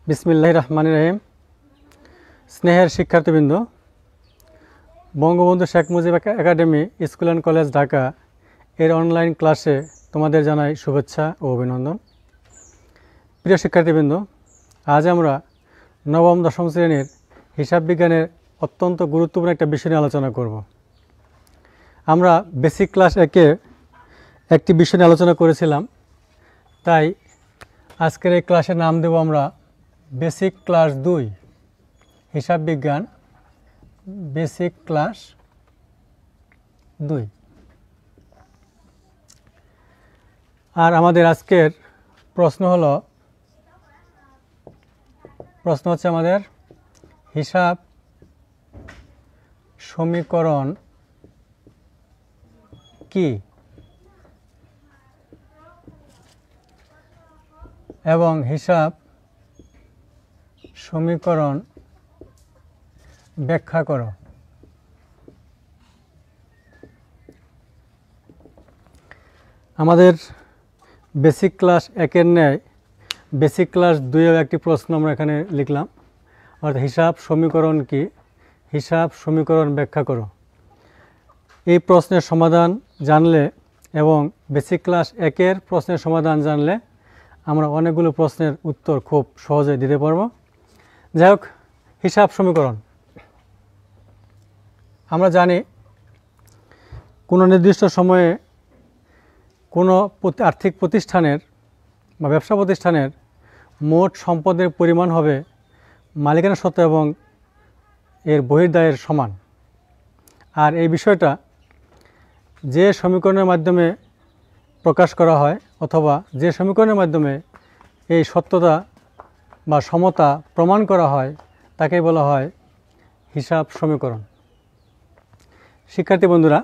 বিসমিল্লাহির রহমানির রহিম। স্নেহের শিক্ষার্থীবৃন্দ, Bangabandhu Sheikh Mujib academy school and college Dhaka এর অনলাইন ক্লাসে তোমাদের জানাই শুভেচ্ছা ও অভিনন্দন। প্রিয় শিক্ষার্থীবৃন্দ, আজ আমরা নবম দশম শ্রেণীর হিসাব বিজ্ঞানের অত্যন্ত গুরুত্বপূর্ণ একটা বিষয় নিয়ে আলোচনা করব। আমরা বেসিক ক্লাস একে একটি বিষয় নিয়ে আলোচনা করেছিলাম, তাই আজকের এই ক্লাসের নাম দেব আমরা বেসিক ক্লাস 2 হিসাব বিজ্ঞান, বেসিক ক্লাস 2। আর আমাদের আজকের প্রশ্ন হচ্ছে আমাদের হিসাব সমীকরণ কি এবং হিসাব সমীকরণ ব্যাখ্যা করো। আমাদের বেসিক ক্লাস 1-এর ন্যায় বেসিক ক্লাস 2-এও একটি প্রশ্ন আমরা এখানে লিখলাম, অর্থাৎ হিসাব সমীকরণ কি, হিসাব সমীকরণ ব্যাখ্যা করো। এই প্রশ্নের সমাধান জানলে এবং বেসিক ক্লাস 1-এর প্রশ্নের সমাধান জানলে আমরা অনেকগুলো প্রশ্নের উত্তর খুব সহজে দিতে পারব। যাই হোক, হিসাব সমীকরণ আমরা জানি কোনো নির্দিষ্ট সময়ে কোনো আর্থিক প্রতিষ্ঠানের বা ব্যবসা প্রতিষ্ঠানের মোট সম্পদের পরিমাণ হবে মালিকানা সত্ত্ব এবং এর বহির্দায়ের সমান। আর এই বিষয়টা যে সমীকরণের মাধ্যমে প্রকাশ করা হয় অথবা যে সমীকরণের মাধ্যমে এই সত্যতা বা সমতা প্রমাণ করা হয় তাকেই বলা হয় হিসাব সমীকরণ। শিক্ষার্থী বন্ধুরা,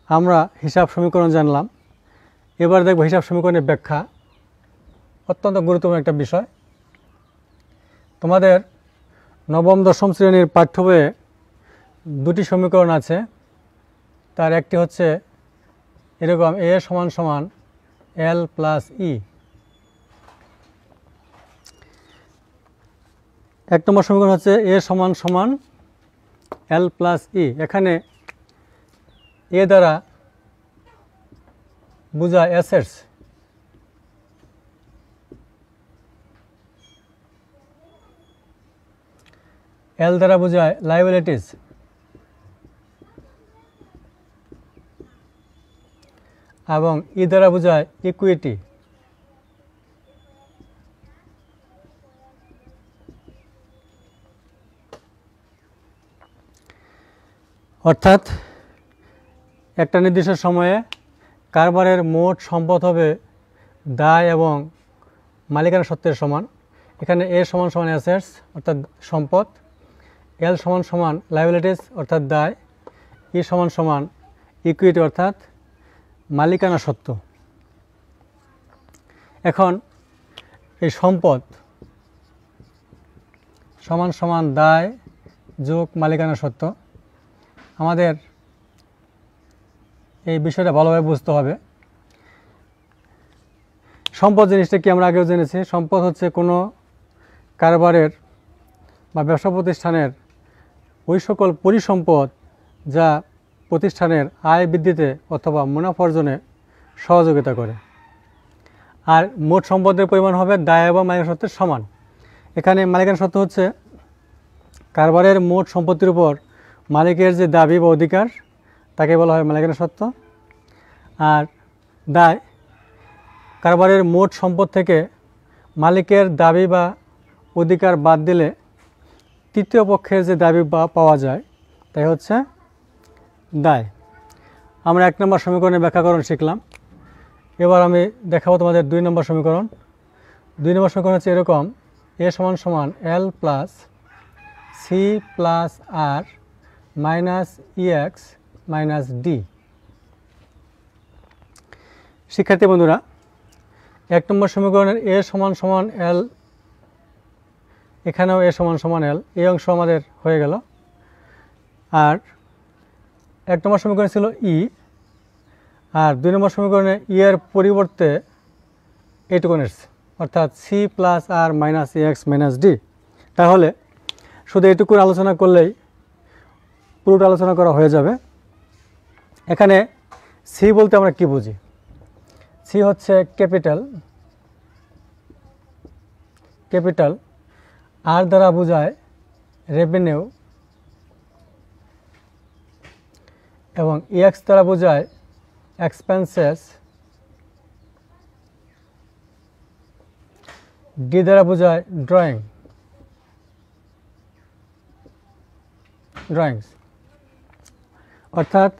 আমরা হিসাব সমীকরণ জানলাম, এবার দেখব হিসাব সমীকরণের ব্যাখ্যা। অত্যন্ত গুরুত্বপূর্ণ একটা বিষয়। তোমাদের নবম দশম শ্রেণীর পাঠ্য বইয়ে দুটি সমীকরণ আছে। তার একটি হচ্ছে এরকম a সমান সমান l প্লাস ই। এক নম্বর সমীকরণ হচ্ছে a সমান সমান l প্লাস ই। এখানে a দ্বারা বোঝায় অ্যাসেটস, l দ্বারা বোঝায় লায়াবিলিটিস এবং ই দ্বারা বোঝায় ইকুইটি। অর্থাৎ একটা নির্দিষ্ট সময়ে কারবারের মোট সম্পদ হবে দায় এবং মালিকানা সত্ত্বের সমান। এখানে এ সমান সমান অ্যাসেটস অর্থাৎ সম্পদ, এল সমান সমান লায়াবিলিটিস অর্থাৎ দায়, ই সমান সমান ইকুইটি অর্থাৎ মালিকানা সত্ত্ব। এখন এই সম্পদ সমান সমান দায় যোগ মালিকানা সত্ত্ব, আমাদের এই বিষয়টা ভালোভাবে বুঝতে হবে। সম্পদ জিনিসটা কি আমরা আগেও জেনেছি। সম্পদ হচ্ছে কোনো কারবারের বা ব্যবসা প্রতিষ্ঠানের ওই সকল পরিসম্পদ যা প্রতিষ্ঠানের আয় বৃদ্ধিতে অথবা মুনাফা অর্জনে সহযোগিতা করে। আর মোট সম্পদের পরিমাণ হবে দায় এবং মালিকানা সত্ত্বের সমান। এখানে মালিকানা সত্ত্ব হচ্ছে কারবারের মোট সম্পত্তির উপর মালিকের যে দাবি বা অধিকার তাকে বলা হয় মালিকানা সত্ত্ব। আর দায় কারবারের মোট সম্পদ থেকে মালিকের দাবি বা অধিকার বাদ দিলে তৃতীয় পক্ষের যে দাবি পাওয়া যায় তাই হচ্ছে দায়। আমরা 1 নম্বর সমীকরণের ব্যাখ্যাকরণ শিখলাম। এবার আমি দেখাবো তোমাদের 2 নম্বর সমীকরণ। 2 নম্বর সমীকরণ হচ্ছে এরকম, a সমান সমান l প্লাস সি প্লাস আর মাইনাস ex মাইনাস ডি। শিক্ষার্থী বন্ধুরা, 1 নম্বর সমীকরণের a সমান সমান l, এখানেও a সমান সমান l, এই অংশ আমাদের হয়ে গেল। আর 1 নম্বর সমীকরণ ছিল ই, আর 2 নম্বর সমীকরণে ই এর পরিবর্তে এইটুকুন এসছে, অর্থাৎ সি প্লাস আর মাইনাস এক্স মাইনাস ডি। তাহলে শুধু এটুকুর আলোচনা করলেই পুরোটা আলোচনা করা হয়ে যাবে। এখানে সি বলতে আমরা কি বুঝি? সি হচ্ছে ক্যাপিটাল, আর দ্বারা বোঝায় রেভিনিউ এবং এক্স দ্বারা বোঝায় এক্সপেন্সেস, ডি দ্বারা বোঝায় ড্রয়িংস। অর্থাৎ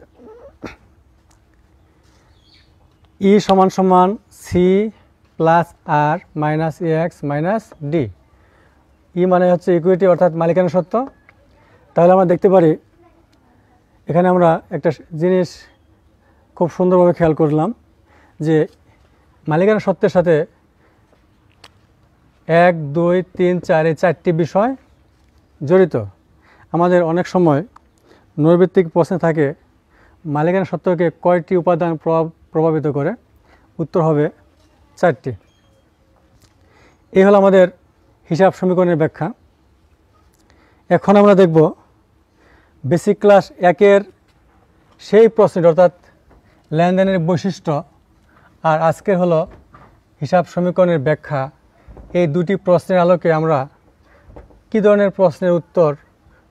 ই সমান সমান সি প্লাস আর মাইনাস এক্স মাইনাস ডি। ই মানে হচ্ছে ইকুইটি অর্থাৎ মালিকানা সত্ত্ব। তাহলে আমরা দেখতে পারি এখানে আমরা একটা জিনিস খুব সুন্দরভাবে খেয়াল করলাম যে মালিকানা সত্ত্বের সাথে 1, 2, 3, 4 এই 4টি বিষয় জড়িত। আমাদের অনেক সময় নৈর্ভিত্তিক প্রশ্নে থাকে মালিকানা সত্ত্বকে কয়টি উপাদান প্রভাবিত করে? উত্তর হবে 4টি। এই হলো আমাদের হিসাব সমীকরণের ব্যাখ্যা। এখন আমরা দেখব বেসিক ক্লাস 1-এর সেই প্রশ্নটি, অর্থাৎ লেনদেনের বৈশিষ্ট্য, আর আজকের হলো হিসাব সমীকরণের ব্যাখ্যা। এই দুটি প্রশ্নের আলোকে আমরা কী ধরনের প্রশ্নের উত্তর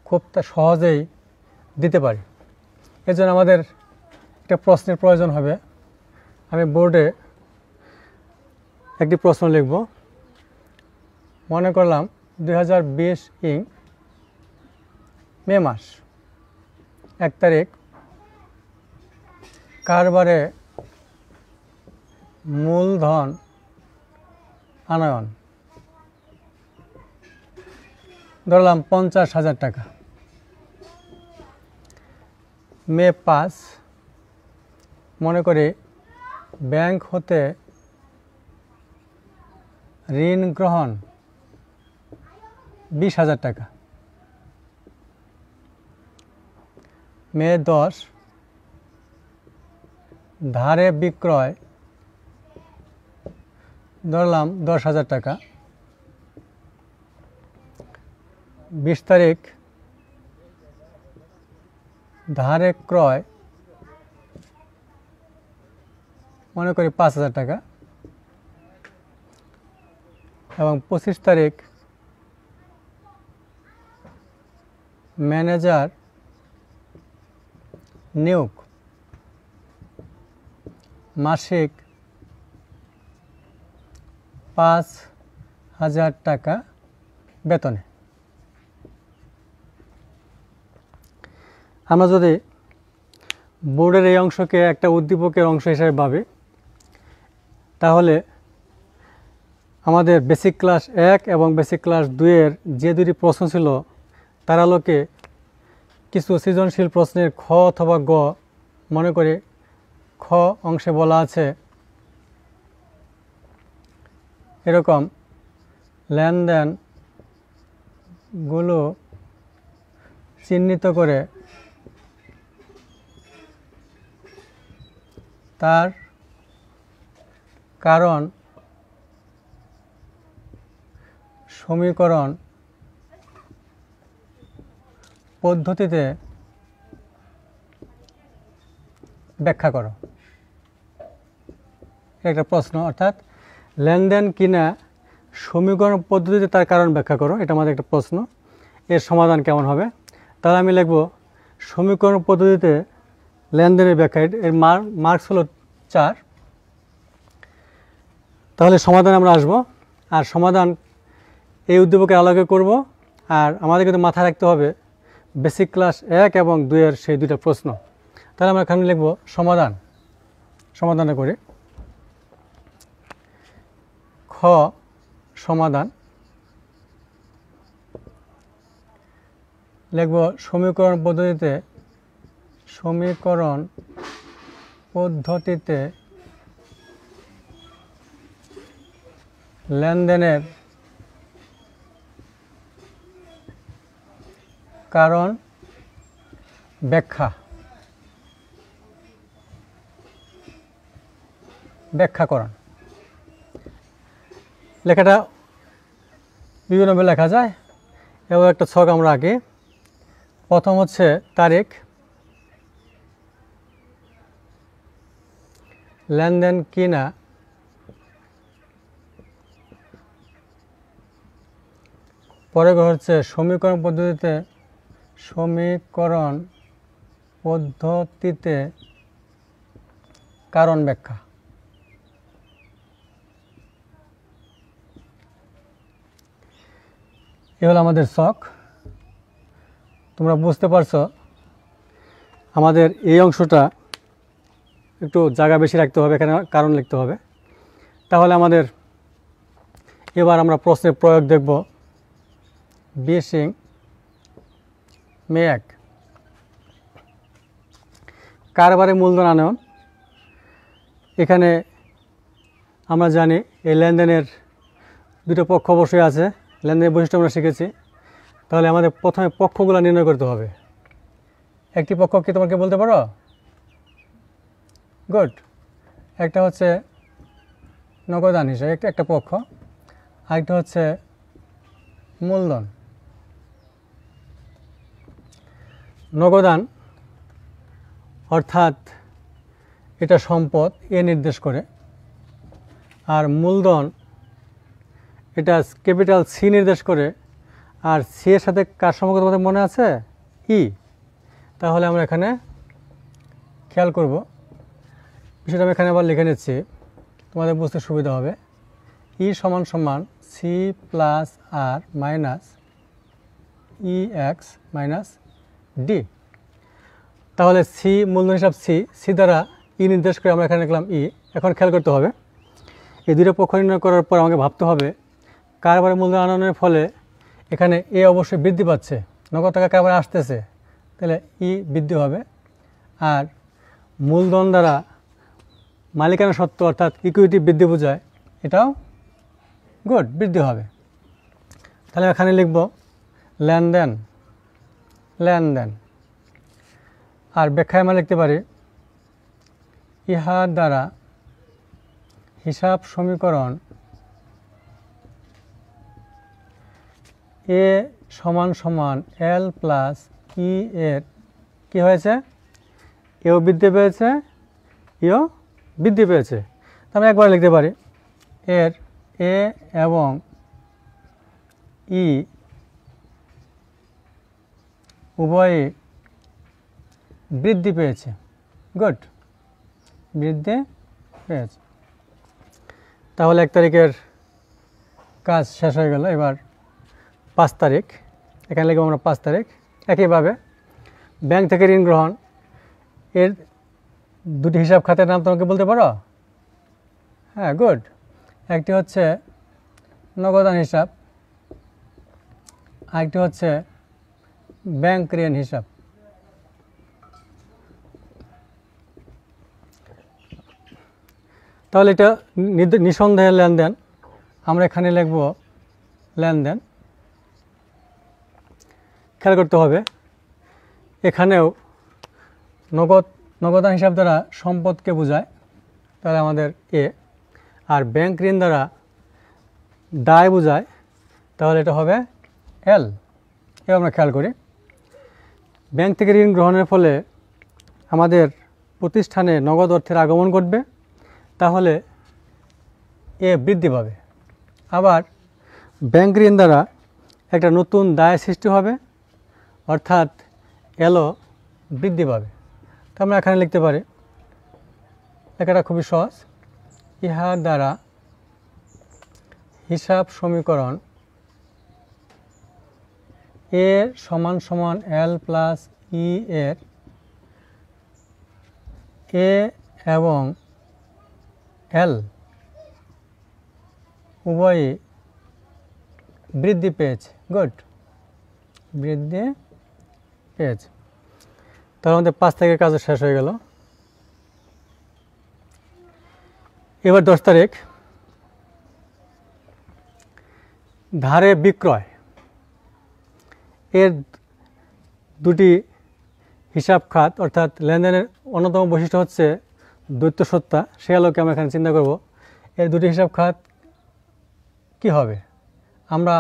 খুব সহজেই দিতে পারি। এজন্য আমাদের একটা প্রশ্নের প্রয়োজন হবে। আমি বোর্ডে একটি প্রশ্ন লিখব। মনে করলাম 2020 ইং মে মাস 1 তারিখ কারবারে মূলধন আনয়ন ধরলাম 50,000 টাকা। মে 5 মনে করি ব্যাংক হতে ঋণ গ্রহণ 20,000 টাকা। মে 10 ধারে বিক্রয় ধরলাম 10,000 টাকা। 20 তারিখ ধারে ক্রয় মনে করি 5,000 টাকা এবং 25 তারিখ ম্যানেজার নিয়োগ মাসিক 5,000 টাকা বেতনে। আমরা যদি বোর্ডের এই অংশকে একটা উদ্দীপকের অংশ হিসেবে ভাবি, তাহলে আমাদের বেসিক ক্লাস 1 এবং বেসিক ক্লাস 2-এর যে দুটি প্রশ্ন ছিল তার আলোকে কিছু সৃজনশীল প্রশ্নের খ অথবা গ, মনে করি খ অংশে বলা আছে এরকম লেনদেনগুলো চিহ্নিত করে তার কারণ সমীকরণ পদ্ধতিতে ব্যাখ্যা করো। একটা প্রশ্ন, অর্থাৎ লেনদেন কিনা সমীকরণ পদ্ধতিতে তার কারণ ব্যাখ্যা করো, এটা আমাদের একটা প্রশ্ন। এর সমাধান কেমন হবে? তাহলে আমি লিখব সমীকরণ পদ্ধতিতে লেনদেনের ব্যাখ্যা। এর মার্কস হলো 4। তাহলে সমাধান আমরা আসব, আর সমাধান এই উদ্দীপকের আলোকে করব। আর আমাদের কিন্তু মাথায় রাখতে হবে বেসিক ক্লাস 1 এবং 2-এর সেই দুইটা প্রশ্ন। তাহলে আমরা এখানে লিখব সমাধানটা করি। খ সমাধান লিখব সমীকরণ পদ্ধতিতে লেনদেনের কারণ ব্যাখ্যাকরণ। লেখাটা বিভিন্নভাবে লেখা যায়। এবার একটা ছক আমরা আঁকি। প্রথম হচ্ছে তারিখ, লেনদেন কিনা, পরে হচ্ছে সমীকরণ পদ্ধতিতে কারণ ব্যাখ্যা। এ হলো আমাদের ছক। তোমরা বুঝতে পারছো আমাদের এই অংশটা একটু জায়গা বেশি রাখতে হবে, এখানে কারণ লিখতে হবে। তাহলে আমাদের এবার আমরা প্রশ্নের প্রয়োগ দেখব। বিশিং মেয়াক কারবারে মূলধন আনয়ন। এখানে আমরা জানি এই লেনদেনের দুটো পক্ষ অবশ্যই আছে, লেনদেনের বৈশিষ্ট্য আমরা শিখেছি। তাহলে আমাদের প্রথমে পক্ষগুলো নির্ণয় করতে হবে। একটি পক্ষ কি তোমাকে বলতে পারো? গুড। একটা হচ্ছে নগদান হিসাবে একটা পক্ষ, আরেকটা হচ্ছে মূলধন। নগদান অর্থাৎ এটা সম্পদ, এ নির্দেশ করে। আর মূলধন এটা ক্যাপিটাল সি নির্দেশ করে। আর সি এর সাথে কার সম্পর্ক তোমাদের মনে আছে? ই। তাহলে আমরা এখানে খেয়াল করব, বিষয়টা আমি এখানে আবার লিখে নিচ্ছি, তোমাদের বুঝতে সুবিধা হবে। ই সমান সমান সি প্লাস আর minus E x minus D. তাহলে সি মূলধন হিসাব সি দ্বারা ই নির্দেশ করে আমরা এখানে লিখলাম ই। এখন খেয়াল করতে হবে, এই দুটো পক্ষ নির্ণয় করার পর আমাকে ভাবতে হবে কারবারে মূলধন আনয়নের ফলে এখানে এ অবশ্যই বৃদ্ধি পাচ্ছে, নগদ টাকা কারবারে আসতেছে, তাহলে ই বৃদ্ধি হবে। আর মূলধন দ্বারা মালিকানা সত্ত্ব অর্থাৎ ইকুইটি বৃদ্ধি বোঝায়, এটাও গুড, বৃদ্ধি হবে। তাহলে এখানে লিখব লেনদেন। আর ব্যাখ্যায় আমরা লিখতে পারি ইহার দ্বারা হিসাব সমীকরণ এ সমান সমান এল প্লাস ই এর কী হয়েছে? এও বৃদ্ধি পেয়েছে, ইও বৃদ্ধি পেয়েছে। আমরা একবার লিখতে পারি এর এ এবং ই উভয়ই বৃদ্ধি পেয়েছে। গুড, বৃদ্ধি পেয়েছে। তাহলে 1 তারিখের কাজ শেষ হয়ে গেল। এবার 5 তারিখ, এখানে লিখব আমরা 5 তারিখ। একইভাবে ব্যাংক থেকে ঋণ গ্রহণ, এর দুটি হিসাব খাতের নাম তোমাকে বলতে পারো? হ্যাঁ, গুড। একটি হচ্ছে নগদান হিসাব, আরেকটি হচ্ছে ব্যাংক ঋণ হিসাব। তাহলে এটা নিঃসন্দেহে লেনদেন। আমরা এখানে লিখব লেনদেন। খেয়াল করতে হবে এখানেও নগদান হিসাব দ্বারা সম্পদকে বোঝায়, তাহলে আমাদের এ। আর ব্যাংক ঋণ দ্বারা দায় বোঝায়, তাহলে এটা হবে এল। এবার আমরা খেয়াল করি ব্যাংক থেকে ঋণ গ্রহণের ফলে আমাদের প্রতিষ্ঠানে নগদ অর্থের আগমন ঘটবে, তাহলে এ বৃদ্ধি পাবে। আবার ব্যাংক ঋণ দ্বারা একটা নতুন দায় সৃষ্টি হবে, অর্থাৎ এলও বৃদ্ধি পাবে। তো আমরা এখানে লিখতে পারি, লেখাটা খুবই সহজ, ইহার দ্বারা হিসাব সমীকরণ এ সমান সমান এল প্লাস ই এর এ এবং এল উভয়ই বৃদ্ধি পেয়েছে। গুড, বৃদ্ধি পেয়েছে। তার মধ্যে 5 তারিখের কাজ শেষ হয়ে গেল। এবার 10 তারিখ, ধারে বিক্রয়। এর দুটি হিসাব খাত অর্থাৎ লেনদেনের অন্যতম বৈশিষ্ট্য হচ্ছে দ্বৈত সত্তা, সে আলোকে আমরা এখানে চিন্তা করব এর দুটি হিসাব খাত কি হবে? আমরা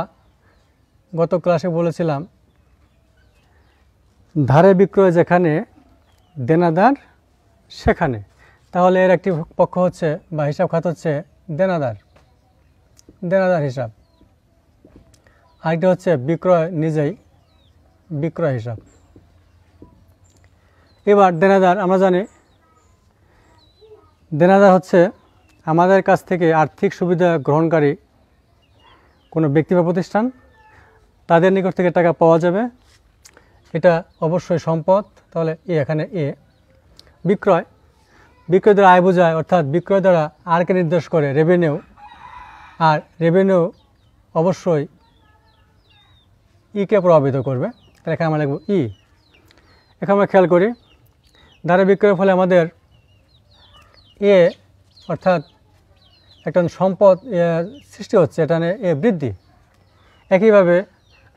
গত ক্লাসে বলেছিলাম ধারে বিক্রয় যেখানে দেনাদার সেখানে, তাহলে এর একটি পক্ষ হচ্ছে বা হিসাব খাত হচ্ছে দেনাদার, দেনাদার হিসাব। আরেকটা হচ্ছে বিক্রয় নিজেই, বিক্রয় হিসাব। এবার দেনাদার, আমরা জানি দেনাদার হচ্ছে আমাদের কাছ থেকে আর্থিক সুবিধা গ্রহণকারী কোনো ব্যক্তি বা প্রতিষ্ঠান, তাদের নিকট থেকে টাকা পাওয়া যাবে, এটা অবশ্যই সম্পদ, তাহলে এখানে এ। বিক্রয়, বিক্রয় দ্বারা আয় বোঝায়, অর্থাৎ বিক্রয় দ্বারা আরকে নির্দেশ করে রেভিনিউ, আর রেভিনিউ অবশ্যই ইকে প্রভাবিত করবে, তাহলে এখানে আমরা লিখব ই। এখানে আমরা খেয়াল করি ধারে বিক্রয়ের ফলে আমাদের এ অর্থাৎ একটা সম্পদ সৃষ্টি হচ্ছে, এটা এ বৃদ্ধি। একইভাবে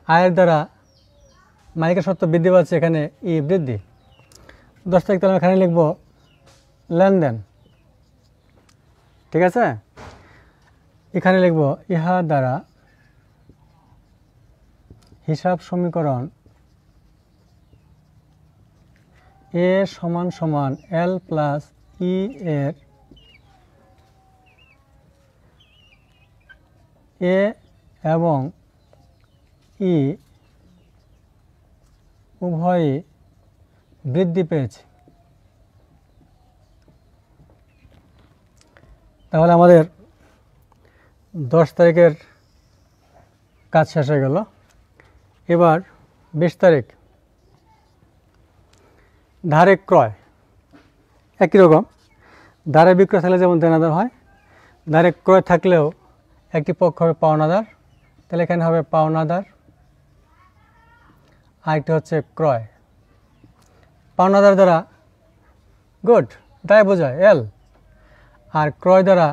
আয়ের দ্বারা মালিকের সত্ত্ব বৃদ্ধি পাচ্ছে, এখানে ই বৃদ্ধি। 10 তারিখ তাহলে এখানে লিখব লেনদেন, ঠিক আছে। এখানে লিখব ইহা দ্বারা হিসাব সমীকরণ এ সমান সমান এল প্লাস ই এর এ এবং ই উভয়ই বৃদ্ধি পেয়েছে। তাহলে আমাদের 10 তারিখের কাজ শেষ হয়ে গেল। এবার 20 তারিখ ধারে ক্রয়, একই রকম ধারে বিক্রয় থাকলে যেমন দেনাদার হয়, ধারে ক্রয় থাকলেও একটি পক্ষ হবে পাওনাদার, তাহলে এখানে হবে পাওনাদার, আরেকটি হচ্ছে ক্রয়। পাওনাদার দ্বারা গুড দায় বোঝায় এল, আর ক্রয় দ্বারা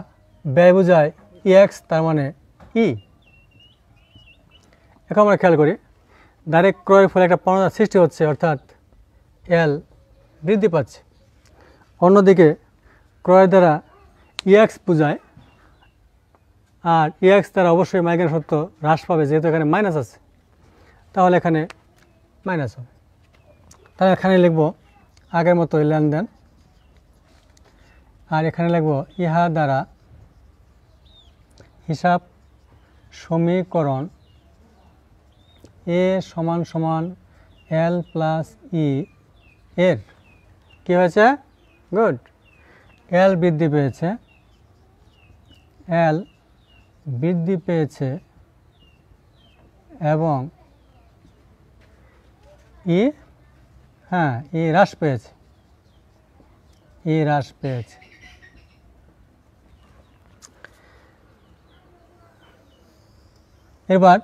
ব্যয় বোঝায় ইএক্স, তার মানে ই। এখন আমরা খেয়াল করি ডাইরেক্ট ক্রয়ের ফলে একটা পাওনাদার সৃষ্টি হচ্ছে, অর্থাৎ এল বৃদ্ধি পাচ্ছে। অন্যদিকে ক্রয়ের দ্বারা ইএক্স বোঝায়, আর ইএক্স দ্বারা অবশ্যই মালিকের সত্ত্ব হ্রাস পাবে, যেহেতু এখানে মাইনাস আছে, তাহলে এখানে মাইনাস হবে। তাহলে এখানে লিখব আগের মতোই লেনদেন, আর এখানে লিখব ইহা দ্বারা হিসাব সমীকরণ এ সমান সমান এল প্লাস ই এর কী হয়েছে? গুড, এল বৃদ্ধি পেয়েছে, এল বৃদ্ধি পেয়েছে এবং ই ই হ্রাস পেয়েছে, ই হ্রাস পেয়েছে। এবার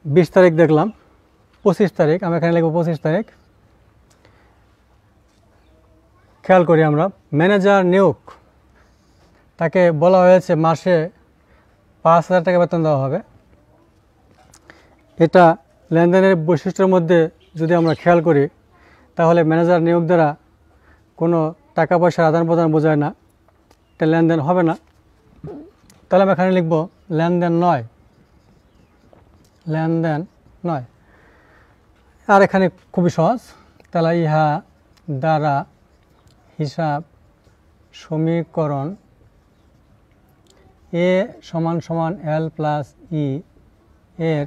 20 তারিখ দেখলাম, 25 তারিখ আমি এখানে লিখব 25 তারিখ। খেয়াল করি আমরা ম্যানেজার নিয়োগ, তাকে বলা হয়েছে মাসে 5,000 টাকা বেতন দেওয়া হবে। এটা লেনদেনের বৈশিষ্ট্যের মধ্যে যদি আমরা খেয়াল করি, তাহলে ম্যানেজার নিয়োগ দ্বারা কোনো টাকা পয়সার আদান প্রদান বোঝায় না, এটা লেনদেন হবে না। তাহলে আমি এখানে লিখব লেনদেন নয়, লেনদেন নয়। আর এখানে খুবই সহজ, তাহলে ইহা দ্বারা হিসাব সমীকরণ এ সমান সমান এল প্লাস ই এর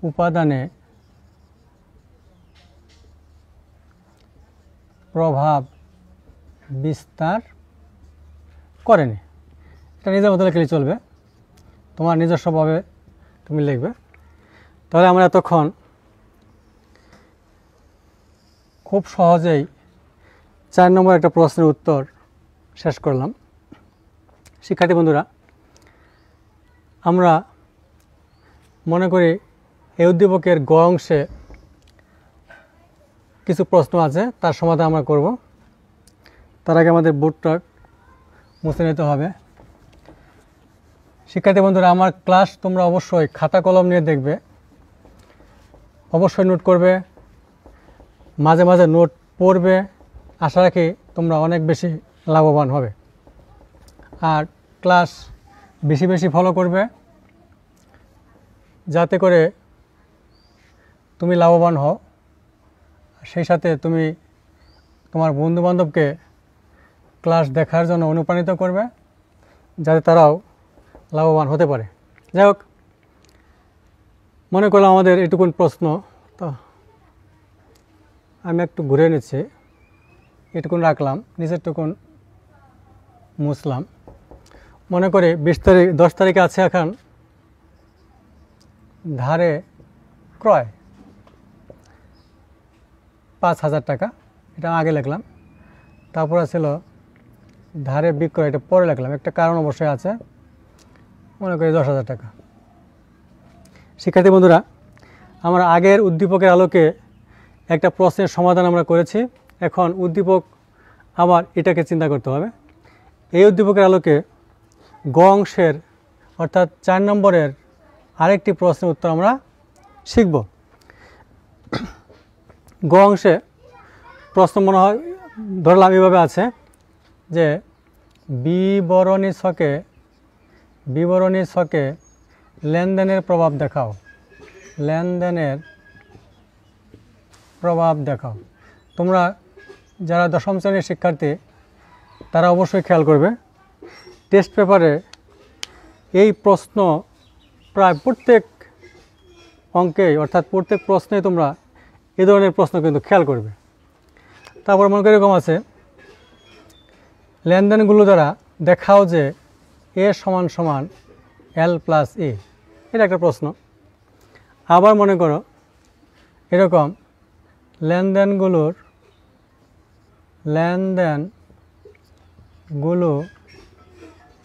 উপাদানে প্রভাব বিস্তার করেনি। এটা নিজের মতো লিখলে চলবে, তোমার নিজস্বভাবে তুমি লিখবে। তাহলে আমরা এতক্ষণ খুব সহজেই 4 নম্বর একটা প্রশ্নের উত্তর শেষ করলাম। শিক্ষার্থী বন্ধুরা, আমরা মনে করি এই উদ্দীপকের গ অংশে কিছু প্রশ্ন আছে, তার সমাধান আমরা করব। তার আগে আমাদের বোর্ডটা মুছে নিতে হবে। শিক্ষার্থী বন্ধুরা, আমার ক্লাস তোমরা অবশ্যই খাতা কলম নিয়ে দেখবে, অবশ্যই নোট করবে, মাঝে মাঝে নোট পড়বে। আশা রাখি তোমরা অনেক বেশি লাভবান হবে। আর ক্লাস বেশি বেশি ফলো করবে, যাতে করে তুমি লাভবান হও। সেই সাথে তুমি তোমার বন্ধুবান্ধবকে ক্লাস দেখার জন্য অনুপ্রাণিত করবে, যাতে তারাও লাভবান হতে পারে। যাই হোক, মনে করলাম আমাদের এটুকুন প্রশ্ন, তো আমি একটু ঘুরে নিচ্ছি, এটুকুন রাখলাম, নিচেরটুকুন মুছলাম। মনে করে 10 তারিখে আছে এখন ধারে ক্রয় 5,000 টাকা, এটা আগে লিখলাম। তারপরে ছিল ধারে বিক্রয়, এটা পরে লিখলাম, একটা কারণ অবশ্যই আছে। মনে করি 10,000 টাকা। শিক্ষার্থী বন্ধুরা, আমরা আগের উদ্দীপকের আলোকে একটা প্রশ্নের সমাধান আমরা করেছি। এখন উদ্দীপক আবার এটাকে চিন্তা করতে হবে। এই উদ্দীপকের আলোকে গ অংশের অর্থাৎ 4 নম্বরের আরেকটি প্রশ্নের উত্তর আমরা শিখব। গ অংশে প্রশ্ন মনে হয় ধরলাম এভাবে আছে যে বিবরণী ছকে লেনদেনের প্রভাব দেখাও। লেনদেনের প্রভাব দেখাও। তোমরা যারা 10ম শ্রেণীর শিক্ষার্থী তারা অবশ্যই খেয়াল করবে, টেস্ট পেপারে এই প্রশ্ন প্রায় প্রত্যেক অঙ্কেই অর্থাৎ প্রত্যেক প্রশ্নে তোমরা এই ধরনের প্রশ্ন কিন্তু খেয়াল করবে। তারপর মনে করি এরকম আছে, লেনদেনগুলো দ্বারা দেখাও যে এ সমান সমান এল প্লাস এ, এটা একটা প্রশ্ন। আবার মনে করো এরকম, লেনদেনগুলো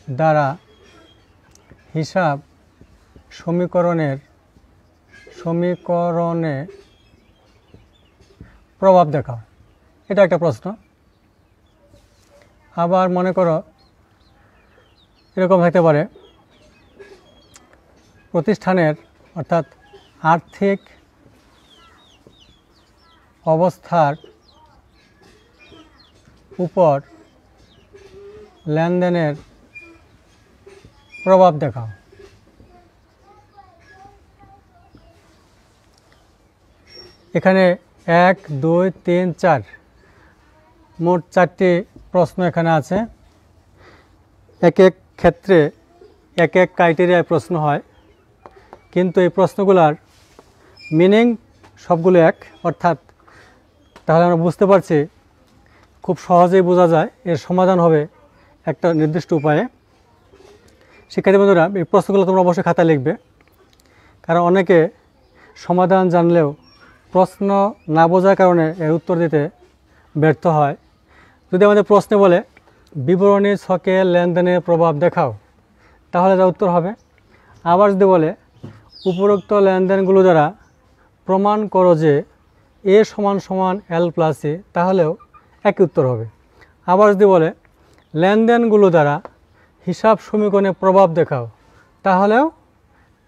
দ্বারা হিসাব সমীকরণে প্রভাব দেখাও, এটা একটা প্রশ্ন। আবার মনে করো এরকম থাকতে পারে, প্রতিষ্ঠানের অর্থাৎ আর্থিক অবস্থার উপর লেনদেনের প্রভাব দেখাও। এখানে 1, 2, 3, 4 মোট 4টি প্রশ্ন এখানে আছে। এক এক ক্ষেত্রে এক এক ক্রাইটেরিয়ায় প্রশ্ন হয়, কিন্তু এই প্রশ্নগুলোর মিনিং সবগুলো এক, অর্থাৎ তাহলে আমরা বুঝতে পারছি, খুব সহজেই বোঝা যায় এর সমাধান হবে একটা নির্দিষ্ট উপায়ে। শিক্ষার্থী বন্ধুরা, এই প্রশ্নগুলো তোমরা অবশ্যই খাতায় লিখবে, কারণ অনেকে সমাধান জানলেও প্রশ্ন না বোঝার কারণে এর উত্তর দিতে ব্যর্থ হয়। যদি আমাদের প্রশ্নে বলে বিবরণী ছকে লেনদেনের প্রভাব দেখাও, তাহলে যা উত্তর হবে। আবার যদি বলে উপরোক্ত লেনদেনগুলো দ্বারা প্রমাণ করো যে এ সমান সমান এল প্লাস এ, তাহলেও একই উত্তর হবে। আবার যদি বলে লেনদেনগুলো দ্বারা হিসাব সমীকরণে প্রভাব দেখাও, তাহলেও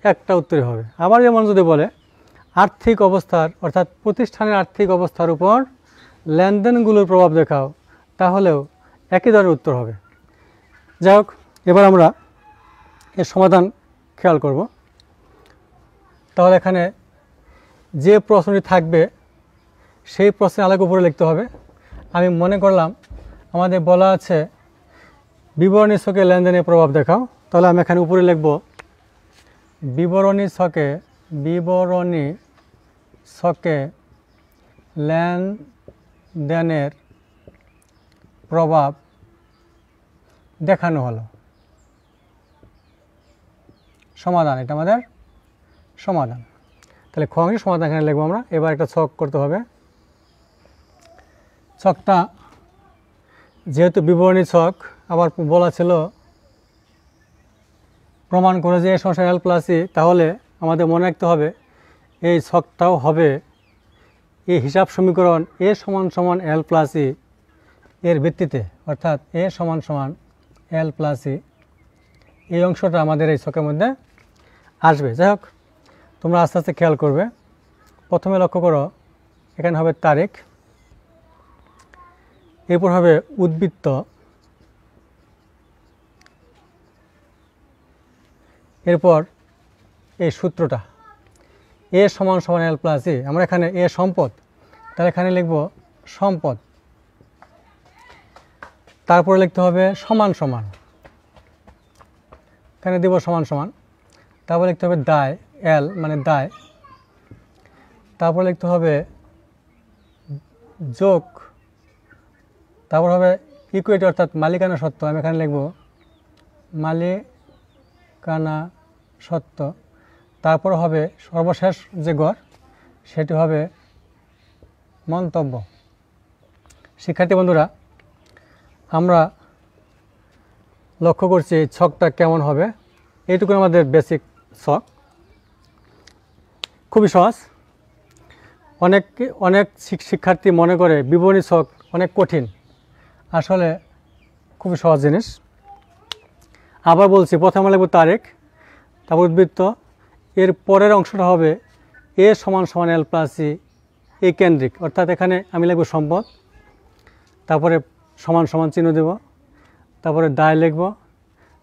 একটা উত্তরই হবে। আবার যেমন যদি বলে আর্থিক অবস্থার অর্থাৎ প্রতিষ্ঠানের আর্থিক অবস্থার উপর লেনদেনগুলোর প্রভাব দেখাও, তাহলেও একই ধরনের উত্তর হবে। যাই হোক, এবার আমরা এর সমাধান খেয়াল করব। তাহলে এখানে যে প্রশ্নটি থাকবে সেই প্রশ্নের আলোকে উপরে লিখতে হবে। আমি মনে করলাম আমাদের বলা আছে বিবরণী ছকে লেনদেনের প্রভাব দেখাও, তাহলে আমি এখানে উপরে লিখব বিবরণী ছকে লেনদেনের প্রভাব দেখানো হলো। সমাধান, এটা আমাদের সমাধান। তাহলে খ অংশের সমাধান এখানে লিখবো আমরা। এবার একটা ছক করতে হবে। ছকটা যেহেতু বিবরণী ছক, আবার বলা ছিল প্রমাণ করে যে এ সমান এল প্লাস ই, তাহলে আমাদের মনে রাখতে হবে এই ছকটাও হবে এই হিসাব সমীকরণ এ সমান সমান এল প্লাস ই এর ভিত্তিতে, অর্থাৎ এ সমান সমান এল প্লাস ই, এই অংশটা আমাদের এই ছকের মধ্যে আসবে। যাই হোক, তোমরা আস্তে আস্তে খেয়াল করবে। প্রথমে লক্ষ্য করো, এখানে হবে তারিখ, এরপর হবে উদ্বৃত্ত, এরপর এই সূত্রটা এ সমান সমান এল প্লাস এ, আমরা এখানে এ সম্পদ, তাহলে এখানে লিখব সম্পদ, তারপরে লিখতে হবে সমান সমান, এখানে দেব সমান সমান, তারপর লিখতে হবে দায়, এল মানে দায়, তারপর লিখতে হবে যোগ, তারপর হবে ইকুইটি অর্থাৎ মালিকানা সত্ত্ব, আমি এখানে লিখব মালিকানা সত্ত্ব, তারপর হবে সর্বশেষ যে গড় সেটি হবে মন্তব্য। শিক্ষার্থী বন্ধুরা, আমরা লক্ষ্য করছি এই ছকটা কেমন হবে। এইটুকু আমাদের বেসিক ছক, খুবই সহজ। অনেক শিক্ষার্থী মনে করে বিবরণী ছক অনেক কঠিন, আসলে খুবই সহজ জিনিস। আবার বলছি, প্রথমে লিখব তারিখ, তারপর উদ্বৃত্ত, এর পরের অংশটা হবে এ সমান সমান এল প্লাস ই, এ কেন্দ্রিক, অর্থাৎ এখানে আমি লিখব সম্পদ, তারপরে সমান সমান চিহ্ন দেব, তারপরে দায় লিখব,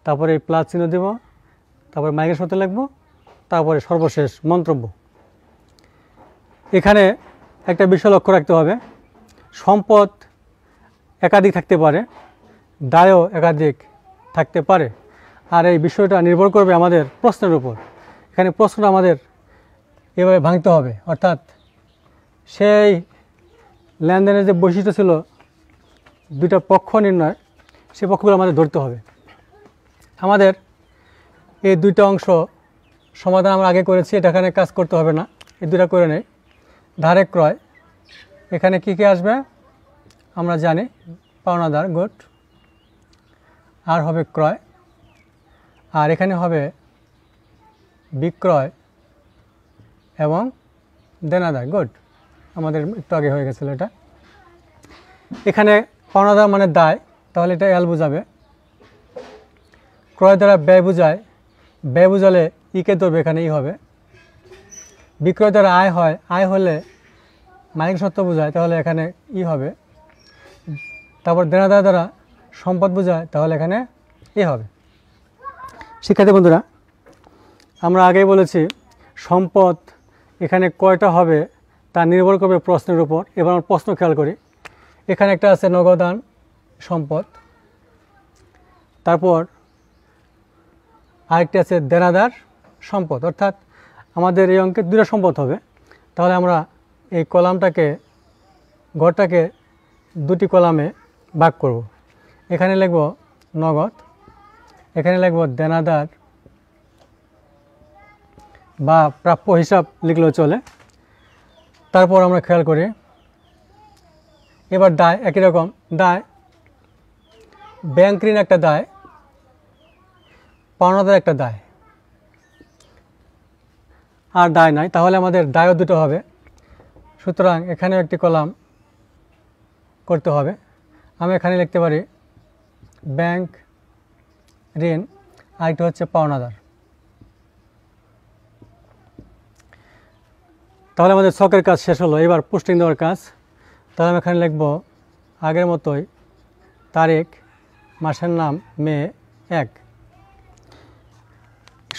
তারপরে প্লাস চিহ্ন দেব, তারপরে মালিকের সত্ত্ব লিখব, তারপরে সর্বশেষ মন্তব্য। এখানে একটা বিষয় লক্ষ্য রাখতে হবে, সম্পদ একাধিক থাকতে পারে, দায়ও একাধিক থাকতে পারে, আর এই বিষয়টা নির্ভর করবে আমাদের প্রশ্নের উপর। এখানে প্রশ্নটা আমাদের এভাবে ভাঙতে হবে, অর্থাৎ সেই লেনদেনের যে বৈশিষ্ট্য ছিল দুইটা পক্ষ নির্ণয়, সেই পক্ষগুলো আমাদের ধরতে হবে। আমাদের এই দুইটা অংশ সমাধান আমরা আগে করেছি, এটা এখানে কাজ করতে হবে না, এই দুইটা করে নেই। ধারে ক্রয়, এখানে কি কি আসবে আমরা জানি, পাওনাদার গুড, আর হবে ক্রয়, আর এখানে হবে বিক্রয় এবং দেনাদার গুড, আমাদের একটু আগে হয়ে গেছিলো এটা। এখানে পাওনাদার মানে দায়, তাহলে এটা এল বোঝাবে। ক্রয় দ্বারা ব্যয় বোঝায়, ব্যয় বোঝালে ইকে ধরবে, এখানে ই হবে। বিক্রয় দ্বারা আয় হয়, আয় হলে মালিক সত্ত্ব বোঝায়, তাহলে এখানে ই হবে। তারপর দেনাদার দ্বারা সম্পদ বোঝায়, তাহলে এখানে এ হবে। শিক্ষার্থী বন্ধুরা, আমরা আগেই বলেছি সম্পদ এখানে কয়টা হবে তা নির্ভর করবে প্রশ্নের উপর। এবার আমরা প্রশ্ন খেয়াল করি, এখানে একটা আছে নগদান সম্পদ, তারপর আরেকটি আছে দেনাদার সম্পদ, অর্থাৎ আমাদের এই অঙ্কে দুটো সম্পদ হবে। তাহলে আমরা এই কলামটাকে, ঘরটাকে দুটি কলামে ভাগ করব। এখানে লিখব নগদ, এখানে লিখব দেনাদার বা প্রাপ্য হিসাব লিখলেও চলে। তারপর আমরা খেয়াল করি, এবার দায় একই রকম, দায় ব্যাংক ঋণ একটা দায়, পাওনাদার একটা দায়, আর দায় নাই, তাহলে আমাদের দায়ও দুটো হবে। সুতরাং এখানেও একটি কলাম করতে হবে। আমি এখানে লিখতে পারি ব্যাংক ঋণ, আরেকটি হচ্ছে পাওনাদার। তাহলে আমাদের ছকের কাজ শেষ হলো। এবার পোস্টিং দেওয়ার কাজ। তাহলে আমি এখানে লিখব আগের মতোই তারিখ, মাসের নাম মে 1।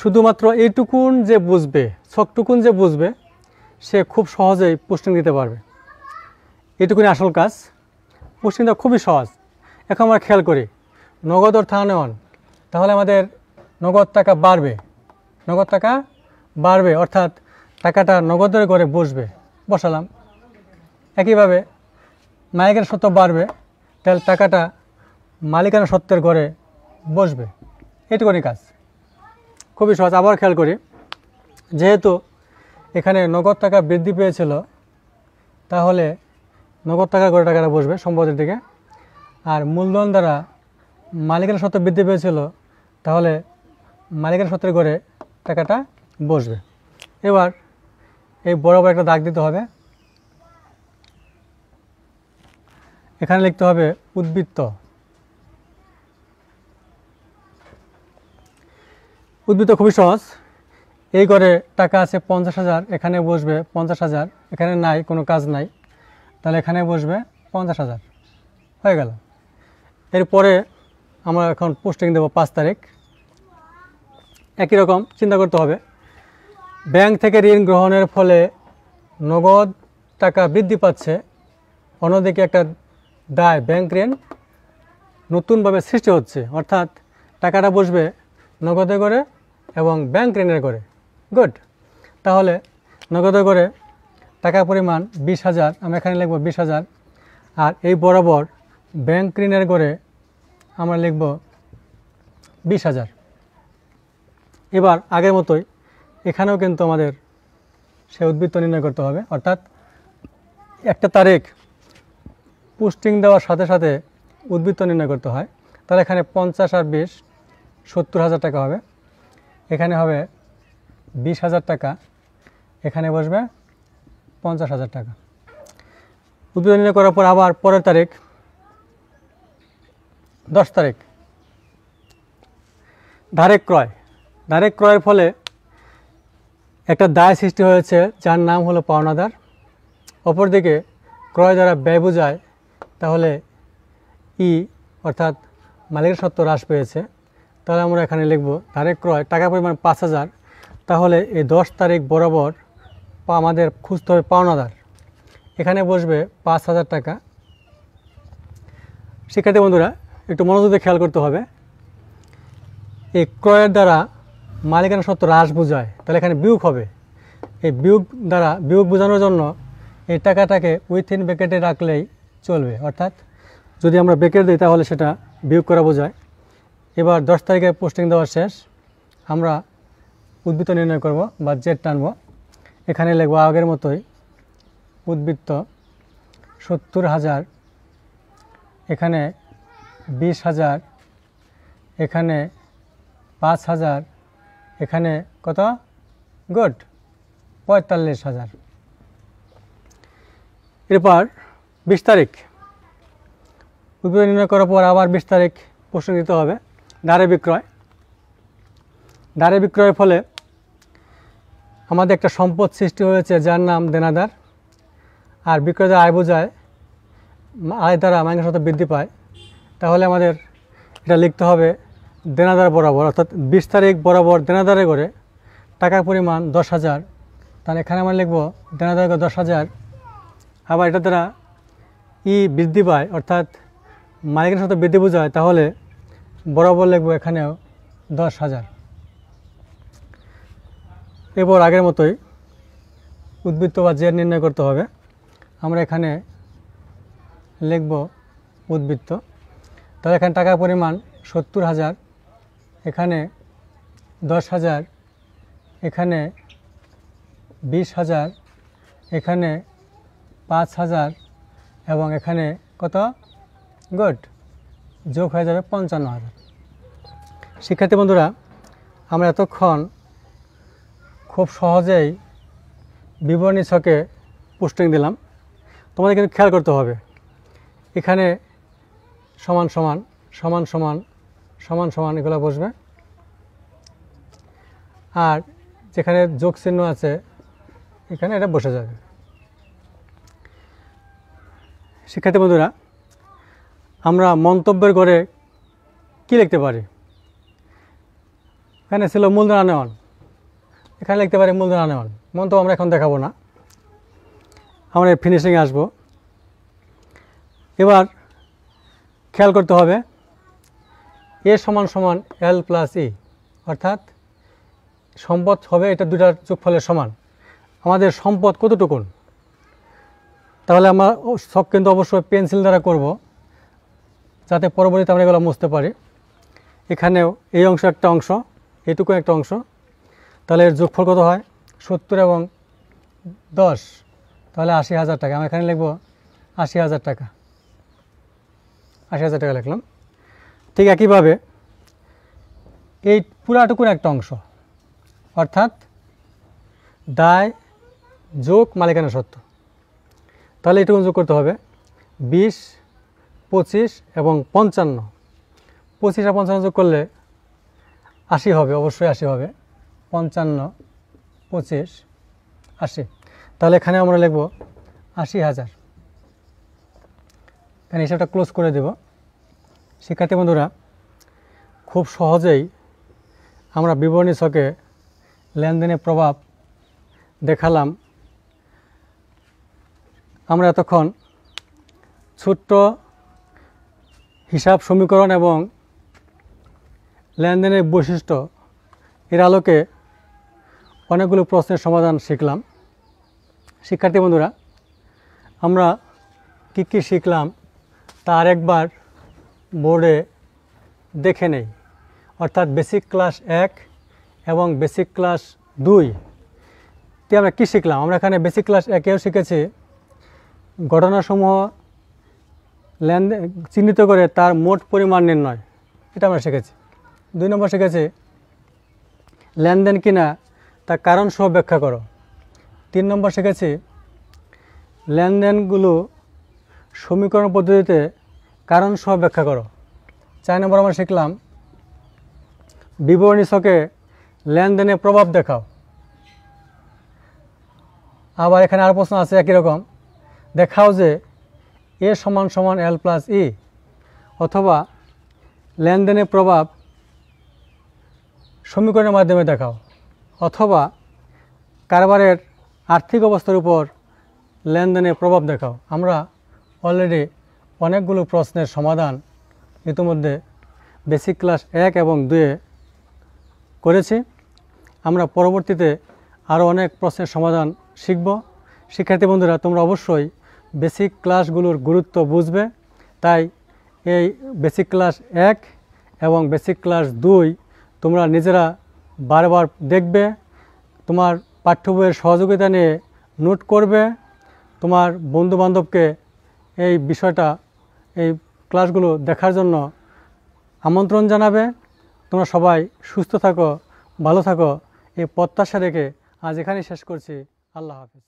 শুধুমাত্র এইটুকুন যে বুঝবে, ছকটুকুন যে বুঝবে, সে খুব সহজেই পোস্টিং দিতে পারবে। এইটুকুনি আসল কাজ, পোস্টিংটা খুবই সহজ। এখন আমরা খেয়াল করি নগদ অর্থ আনয়ন, তাহলে আমাদের নগদ টাকা বাড়বে, নগদ টাকা বাড়বে, অর্থাৎ টাকাটা নগদের ঘরে বসবে, বসালাম। একইভাবে মালিকানা সত্ত্ব বাড়বে, তাহলে টাকাটা মালিকানা সত্ত্বের ঘরে বসবে। এইটুকুনি কাজ, খুবই সহজ। আবার খেয়াল করি, যেহেতু এখানে নগদ টাকা বৃদ্ধি পেয়েছিল, তাহলে নগদ টাকার ঘরে টাকাটা বসবে সম্পদের দিকে, আর মূলধন দ্বারা মালিকানা সত্ত্ব বৃদ্ধি পেয়েছিল, তাহলে মালিকানা সত্ত্বের ঘরে টাকাটা বসবে। এবার এই বরাবর একটা দাগ দিতে হবে, এখানে লিখতে হবে উদ্বৃত্ত। উদ্বৃত্ত খুবই সহজ, এই ঘরে টাকা আছে 50,000, এখানে বসবে 50,000, এখানে নাই, কোনো কাজ নাই, তাহলে এখানে বসবে 50,000, হয়ে গেল। এরপরে আমরা এখন পোস্টিং দেব 5 তারিখ। একই রকম চিন্তা করতে হবে। ব্যাংক থেকে ঋণ গ্রহণের ফলে নগদ টাকা বৃদ্ধি পাচ্ছে, অন্যদিকে একটা দায় ব্যাংক ঋণ নতুনভাবে সৃষ্টি হচ্ছে, অর্থাৎ টাকাটা বসবে নগদে করে এবং ব্যাংক ঋণের করে। গুড। তাহলে নগদে করে টাকার পরিমাণ 20,000, আমরা এখানে লিখব 20,000, আর এই বরাবর ব্যাংক ঋণের করে আমরা লিখব 20,000। এবার আগের মতোই এখানেও কিন্তু আমাদের সে উদ্বৃত্ত নির্ণয় করতে হবে, অর্থাৎ একটা তারিখ পোস্টিং দেওয়ার সাথে সাথে উদ্বৃত্ত নির্ণয় করতে হয়। তাহলে এখানে 50 আর 20 70,000 টাকা হবে, এখানে হবে 20,000 টাকা, এখানে বসবে 50,000 টাকা। উদ্বৃত্ত নির্ণয় করার পর আবার পরের তারিখ 10 তারিখ ডাইরেক্ট ক্রয়। ডাইরেক্ট ক্রয়ের ফলে একটা দায় সৃষ্টি হয়েছে যার নাম হলো পাওনাদার। অপরদিকে ক্রয় দ্বারা ব্যয় বোঝায়, তাহলে অর্থাৎ মালিকের সত্ত্ব হ্রাস পেয়েছে। তাহলে আমরা এখানে লিখব ডাইরেক্ট ক্রয় টাকা পরিমাণ 5,000। তাহলে এই 10 তারিখ বরাবর আমাদের খুঁজতে হবে পাওনাদার, এখানে বসবে 5,000 টাকা। শিক্ষার্থী বন্ধুরা একটু মনোযোগ দিয়ে খেয়াল করতে হবে, এই ক্রয়ের দ্বারা মালিকানা সত্ত্ব হ্রাস বোঝায়, তাহলে এখানে বিয়োগ হবে। এই বিয়োগ বোঝানোর জন্য এই টাকাটাকে উইথিন ব্র্যাকেটে রাখলেই চলবে, অর্থাৎ যদি আমরা ব্র্যাকেট দিই তাহলে সেটা বিয়োগ করা বোঝায়। এবার 10 তারিখে পোস্টিং দেওয়া শেষ, আমরা উদ্বৃত্ত নির্ণয় করব বা জেড টানব। এখানে লিখব আগের মতোই উদ্বৃত্ত 70,000, এখানে 20,000, এখানে 5,000, এখানে কত? গুড, 45,000। এরপর 20 তারিখ উদ্বৃত্ত নির্ণয় করার পর আবার 20 তারিখ পোস্টিং দিতে হবে। দাঁড়ে বিক্রয়। দাঁড়ে বিক্রয়ের ফলে আমাদের একটা সম্পদ সৃষ্টি হয়েছে যার নাম দেনাদার, আর বিক্রয় দ্বারা আয় বোঝায়, আয় দ্বারা মালিকানা সত্ত্ব বৃদ্ধি পায়। তাহলে আমাদের এটা লিখতে হবে দেনাদার বরাবর, অর্থাৎ 20 তারিখ বরাবর দেনাদারে করে টাকার পরিমাণ 10,000। তাহলে এখানে আমরা লিখব দেনাদারে করে 10,000। আবার এটা দ্বারা বৃদ্ধি পায়, অর্থাৎ মালিকানা সত্ত্ব বৃদ্ধি বোঝায়, তাহলে বরাবর লিখব এখানেও 10,000। এরপর আগের মতোই উদ্বৃত্ত বা জেড নির্ণয় করতে হবে। আমরা এখানে লিখব উদ্বৃত্ত। তাহলে এখানে টাকার পরিমাণ 70,000, এখানে 10,000, এখানে 20,000, এখানে 5,000 এবং এখানে কত? গুড, যোগ হয়ে যাবে 55,000। শিক্ষার্থী বন্ধুরা, আমরা এতক্ষণ খুব সহজেই বিবরণী ছকে পোস্টিং দিলাম। তোমাদের কিন্তু খেয়াল করতে হবে, এখানে সমান সমান সমান সমান সমান সমান এগুলো বসবে, আর যেখানে যোগ চিহ্ন আছে এখানে এটা বসে যাবে। শিক্ষার্থী বন্ধুরা, আমরা মন্তব্যের ঘরে কি লিখতে পারি? এখানে ছিল মূলধন আনয়ন, এখানে লিখতে পারি মূলধন আনয়ন। মন্তব্য আমরা এখন দেখাবো না, আমরা ফিনিশিংয়ে আসব। এবার খেয়াল করতে হবে এ সমান সমান এল প্লাস ই, অর্থাৎ সম্পদ হবে এটা দুটার যোগফলের সমান। আমাদের সম্পদ কতটুকুন? তাহলে আমরা ছক কিন্তু অবশ্যই পেন্সিল দ্বারা করব, যাতে পরবর্তীতে আমরা এগুলো মুছতে পারি। এখানেও এই অংশ একটা অংশ, এইটুকু একটা অংশ, তাহলে এর যোগফল কত হয়? 70 এবং 10, তাহলে 80,000 টাকা। আমরা এখানে লিখব 80,000 টাকা, 80,000 টাকা লিখলাম। ঠিক একইভাবে এই পুরাটুকুন একটা অংশ, অর্থাৎ দায় যোগ মালিকানা সত্ত্ব, তাহলে এটুকু যোগ করতে হবে 20, 25 এবং 55। 25 আর 55 যোগ করলে 80 হবে, অবশ্যই 80 হবে। 55, 25, 80, তাহলে এখানে আমরা লিখব 80,000। এখানে হিসাবটা ক্লোজ করে দেব। শিক্ষার্থী বন্ধুরা, খুব সহজেই আমরা বিবরণী ছকে লেনদেনের প্রভাব দেখালাম। আমরা এতক্ষণ ছোট্ট হিসাব সমীকরণ এবং লেনদেনের বৈশিষ্ট্য এর আলোকে অনেকগুলো প্রশ্নের সমাধান শিখলাম। শিক্ষার্থী বন্ধুরা, আমরা কী শিখলাম তা আরেকবার বোর্ডে দেখে নেই। অর্থাৎ বেসিক ক্লাস 1 এবং বেসিক ক্লাস 2 তে আমরা কী শিখলাম? আমরা এখানে বেসিক ক্লাস 1-এও শিখেছি ঘটনাসমূহ লেনদেন চিহ্নিত করে তার মোট পরিমাণ নির্ণয়, এটা আমরা শিখেছি। 2 নম্বর শিখেছি লেনদেন কিনা তা কারণ সহ ব্যাখ্যা করো। 3 নম্বর শিখেছি লেনদেনগুলো সমীকরণ পদ্ধতিতে কারণ সহ ব্যাখ্যা করো। 4 নম্বর আমরা শিখলাম বিবরণী ছকে লেনদেনের প্রভাব দেখাও। আবার এখানে আর প্রশ্ন আছে একই রকম, দেখাও যে এ সমান সমান এল প্লাস ই, অথবা লেনদেনের প্রভাব সমীকরণের মাধ্যমে দেখাও, অথবা কারবারের আর্থিক অবস্থার উপর লেনদেনের প্রভাব দেখাও। আমরা অলরেডি অনেকগুলো প্রশ্নের সমাধান ইতিমধ্যে বেসিক ক্লাস 1 এবং 2-এ করেছি। আমরা পরবর্তীতে আরও অনেক প্রশ্নের সমাধান শিখব। শিক্ষার্থী বন্ধুরা, তোমরা অবশ্যই বেসিক ক্লাসগুলোর গুরুত্ব বুঝবে। তাই এই বেসিক ক্লাস 1 এবং বেসিক ক্লাস 2 তোমরা নিজেরা বারবার দেখবে, তোমার পাঠ্য বইয়ের সহযোগিতা নিয়ে নোট করবে, তোমার বন্ধুবান্ধবকে এই বিষয়টা, এই ক্লাসগুলো দেখার জন্য আমন্ত্রণ জানাবে। তোমরা সবাই সুস্থ থাকো, ভালো থাকো, এই প্রত্যাশা রেখে আজ এখানেই শেষ করছি। আল্লাহ হাফেজ।